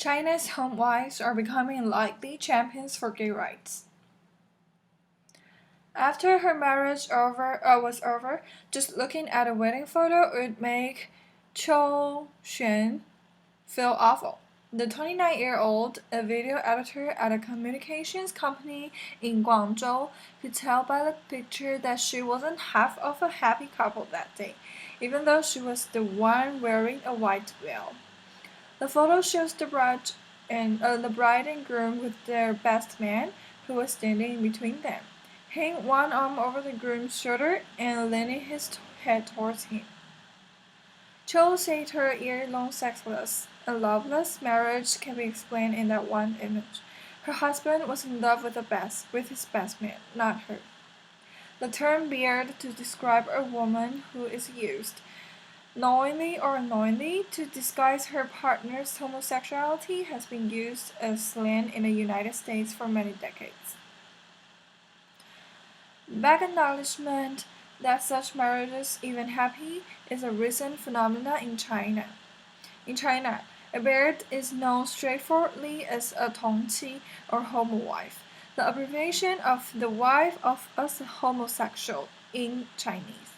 China's homewives are becoming likely champions for gay rights. After her marriage was over, just looking at a wedding photo would make Cho Xuan feel awful. The 29-year-old, a video editor at a communications company in Guangzhou, could tell by the picture that she wasn't half of a happy couple that day, even though she was the one wearing a white veil. The photo shows the bride and groom with their best man, who was standing between them, hanging one arm over the groom's shoulder and leaning his head towards him. Cho said her year-long sexless and loveless marriage can be explained in that one image. Her husband was in love with his best man, not her. The term beard to describe a woman who is used, knowingly or unknowingly, to disguise her partner's homosexuality has been used as slang in the United States for many decades. Back acknowledgement that such marriages, even happy, is a recent phenomenon in China. In China, a beard is known straightforwardly as a tongqi or homowife, the abbreviation of the wife of a homosexual in Chinese.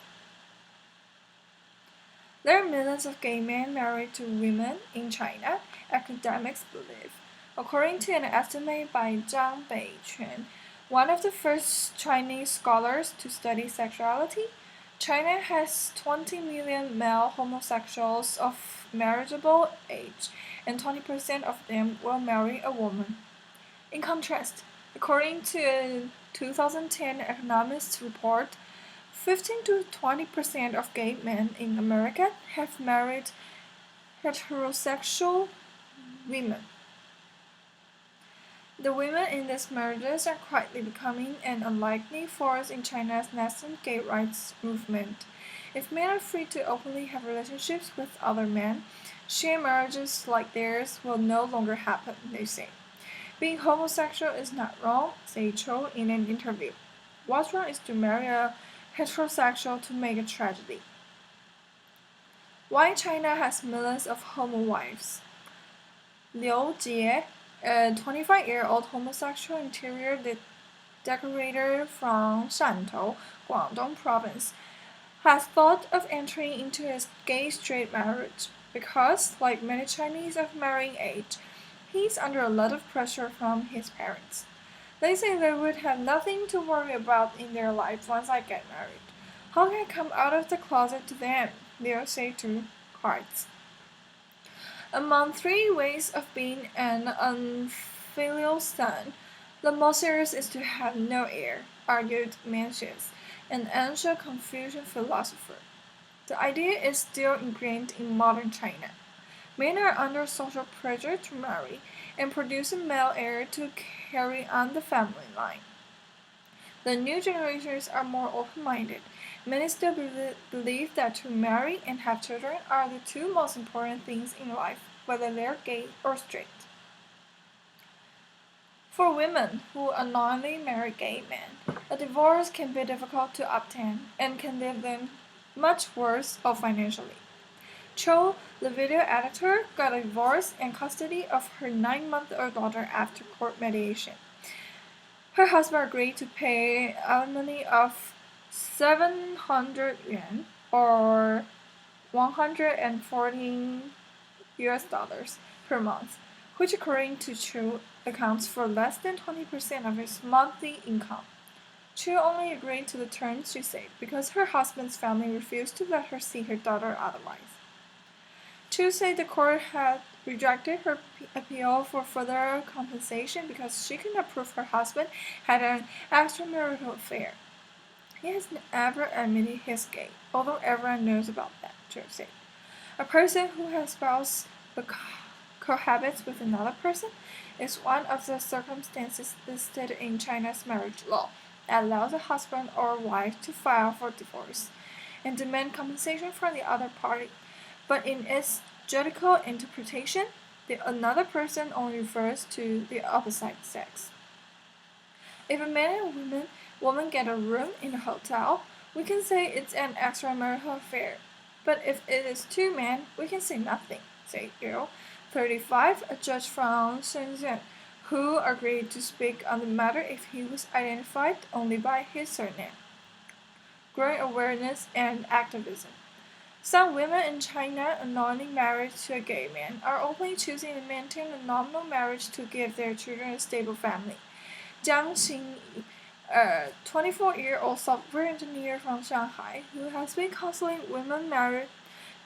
There are millions of gay men married to women in China, academics believe. According to an estimate by Zhang Beiquan, one of the first Chinese scholars to study sexuality, China has 20 million male homosexuals of marriageable age, and 20% of them will marry a woman. In contrast, according to a 2010 Economist report, 15 to 20% of gay men in America have married heterosexual women. The women in these marriages are quietly becoming an unlikely force in China's nascent gay rights movement. If men are free to openly have relationships with other men, sham marriages like theirs will no longer happen, they say. Being homosexual is not wrong, said Cho in an interview. What's wrong is to marry a heterosexual to make a tragedy. Why China has millions of homowives? Liu Jie, a 25-year-old homosexual interior decorator from Shantou, Guangdong province, has thought of entering into a gay-straight marriage because, like many Chinese of marrying age, he's under a lot of pressure from his parents. They say they would have nothing to worry about in their life once I get married. How can I come out of the closet to them? Liu said to Cards. Among 3 ways of being an unfilial son, the most serious is to have no heir, argued Mencius, an ancient Confucian philosopher. The idea is still ingrained in modern China. Men are under social pressure to marry and produce a male heir to carry on the family line. The new generations are more open-minded. Many still believe that to marry and have children are the 2 most important things in life, whether they're gay or straight. For women who unknowingly marry gay men, a divorce can be difficult to obtain and can leave them much worse off financially. Cho, the video editor, got a divorce and custody of her 9-month-old daughter after court mediation. Her husband agreed to pay alimony of 700 yuan or $114 per month, which according to Chu accounts for less than 20% of his monthly income. Chu only agreed to the terms, she said, because her husband's family refused to let her see her daughter otherwise. Chu said the court had rejected her appeal for further compensation because she could not prove her husband had an extramarital affair. He has never admitted he's gay, although everyone knows about that, Chu said. A person who has spouse but cohabits with another person is one of the circumstances listed in China's marriage law that allows a husband or wife to file for divorce and demand compensation from the other party. But in its judicial interpretation, the another person only refers to the opposite sex. If a man and woman get a room in a hotel, we can say it's an extramarital affair. But if it is 2 men, we can say nothing, said Earl, 35, a judge from Shenzhen, who agreed to speak on the matter if he was identified only by his surname. Growing awareness and activism. Some women in China annulling marriage to a gay man are openly choosing to maintain a nominal marriage to give their children a stable family. Jiang Xingyi, a 24-year-old software engineer from Shanghai who has been counseling women married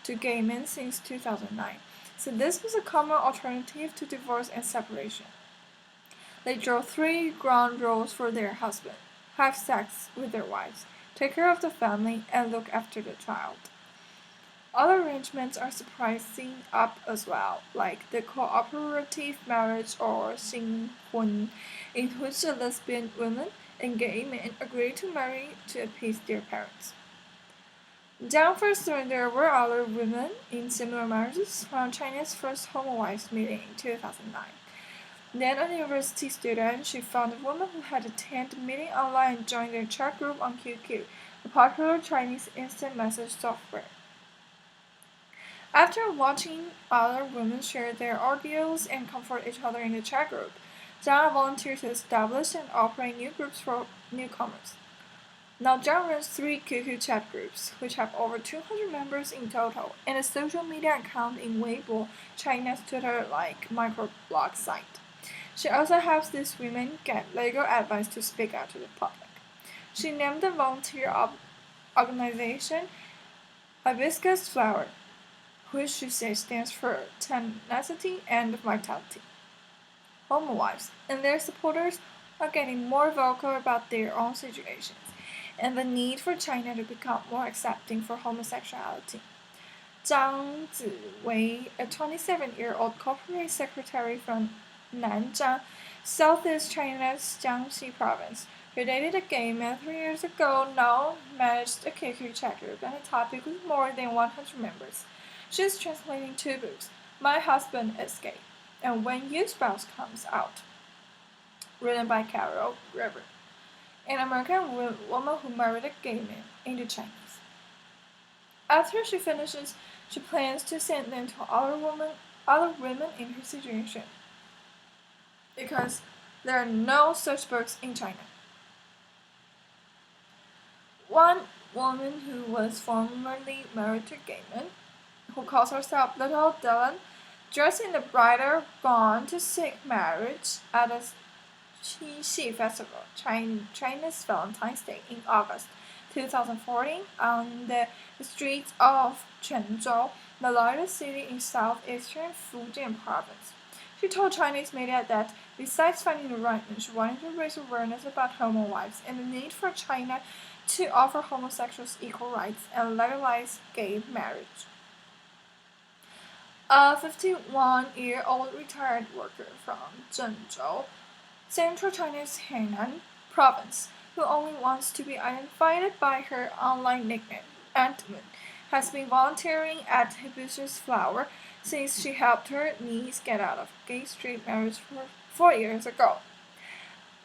to gay men since 2009, said this was a common alternative to divorce and separation. They draw 3 ground rules for their husband: have sex with their wives, take care of the family, and look after the child. Other arrangements are surprising up as well, like the cooperative marriage or 新婚, in which a lesbian woman and gay men agree to marry to appease their parents. Jiang first learned there were other women in similar marriages from China's first homowives meeting in 2009. Then a university student, she found a woman who had attended the meeting online and joined their chat group on QQ, a popular Chinese instant message software. After watching other women share their ordeals and comfort each other in the chat group, Jiang volunteered to establish and operate new groups for newcomers. Now Jiang runs 3 QQ chat groups, which have over 200 members in total, and a social media account in Weibo, China's Twitter-like microblog site. She also helps these women get legal advice to speak out to the public. She named the volunteer organization Hibiscus Flower, which she says stands for tenacity and vitality. Homowives and their supporters are getting more vocal about their own situations and the need for China to become more accepting for homosexuality. Zhang Ziwei, a 27-year-old corporate secretary from Nanzhang, southeast China's Jiangxi province, who dated a gay man 3 years ago, now managed a QQ chat group and a topic with more than 100 members. She is translating 2 books, My Husband is Gay, and When Your Spouse Comes Out, written by Carol Greber, an American woman who married a gay man, into Chinese. After she finishes, she plans to send them to other women in her situation, because there are no such books in China. One woman who was formerly married to a gay man, who calls herself Little Dylan, dressed in a bridal gown to seek marriage at a Qixi Festival, China's Valentine's Day, in August 2014 on the streets of Quanzhou, the largest city in southeastern Fujian province. She told Chinese media that besides finding the right man, she wanted to raise awareness about homowives and the need for China to offer homosexuals equal rights and legalize gay marriage. A 51-year-old retired worker from Zhengzhou, central China's Henan province, who only wants to be identified by her online nickname, Ant-Moon, has been volunteering at Hibiscus Flower since she helped her niece get out of gay straight marriage 4 years ago.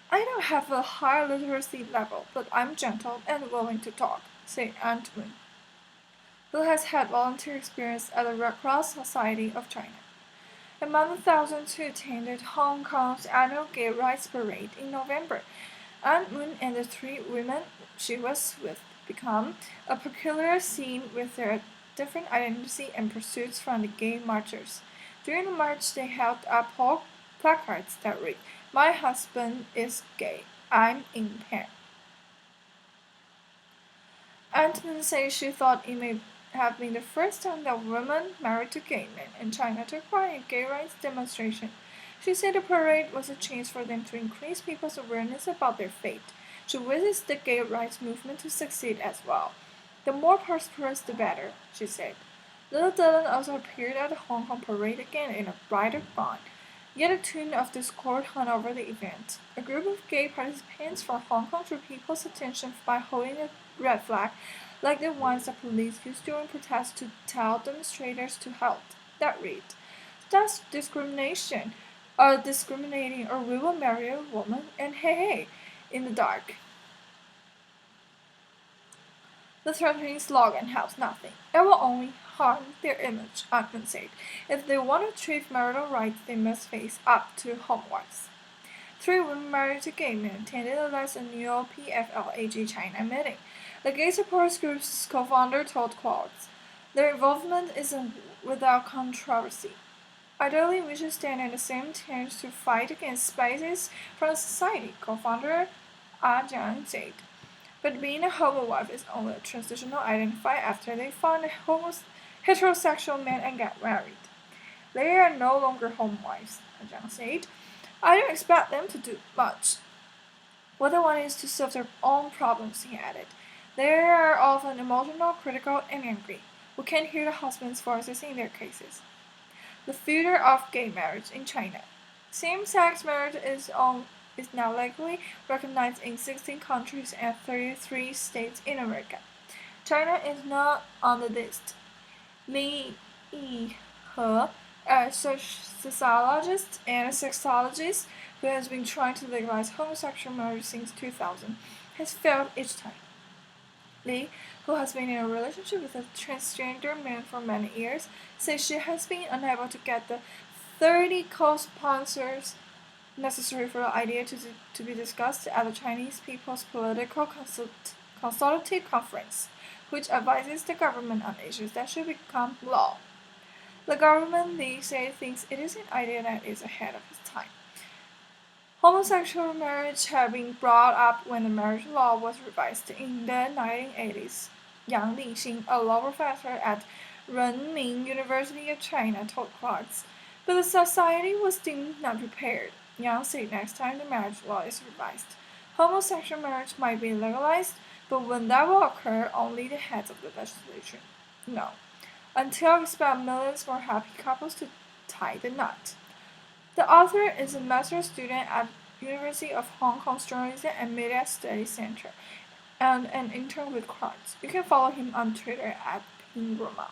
I don't have a high literacy level, but I'm gentle and willing to talk, said Ant-Moon, who has had volunteer experience at the Red Cross Society of China. Among the thousands who attended Hong Kong's annual Gay Rights Parade in November, Ant-Moon and the 3 women she was with become a peculiar scene with their different identity and pursuits from the gay marchers. During the march, they held up placards that read, My husband is gay. I'm in pain. Ant-Moon says she thought it may have been the first time that women married to gay men in China took part in a gay rights demonstration. She said the parade was a chance for them to increase people's awareness about their fate. She wishes the gay rights movement to succeed as well. The more prosperous, the better, she said. Little Dylan also appeared at the Hong Kong parade again in a brighter gown. Yet a tune of discord hung over the event. A group of gay participants from Hong Kong drew people's attention by holding a red flag, like the ones that police used during protests to tell demonstrators to halt, that read, That's discrimination. Discriminating, or we will marry a woman and hey, in the dark. The threatening slogan helps nothing. It will only harm their image, Ackman said. If they want to achieve marital rights, they must face up to homowives. 3 women married to gay men attended the last annual PFL-AG China meeting. The gay support group's co-founder told Quartz, "Their involvement isn't without controversy. Ideally, we should stand in the same tent to fight against biases from society," co-founder Ah Jiang said. But being a homowife is only a transitional identifier after they find a heterosexual man and get married. They are no longer homowives, Ah Jiang said. I don't expect them to do much. What they want is to solve their own problems, he added. They are often emotional, critical, and angry. We can't hear the husband's voices in their cases. The future of gay marriage in China. Same-sex marriage is now legally recognized in 16 countries and 33 states in America. China is not on the list. Li Yihe, a sociologist and a sexologist who has been trying to legalize homosexual marriage since 2000, has failed each time. Li, who has been in a relationship with a transgender man for many years, says she has been unable to get the 30 co-sponsors necessary for the idea to be discussed at the Chinese People's Political Consultative Conference, which advises the government on issues that should become law. The government, Li said, thinks it is an idea that is ahead of its time. Homosexual marriage had been brought up when the marriage law was revised in the 1980s. Yang Lixing, a law professor at Renmin University of China, told Quartz, but the society was deemed not prepared. Yang said next time the marriage law is revised, homosexual marriage might be legalized, but when that will occur, only the heads of the legislature know. Until we expect millions more happy couples to tie the knot. The author is a master's student at University of Hong Kong's Journalism and Media Studies Center and an intern with Quartz. You can follow him on Twitter at @pingroma.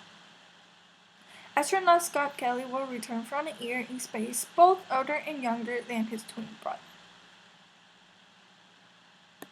Astronaut Scott Kelly will return from a year in space, both older and younger than his twin brother.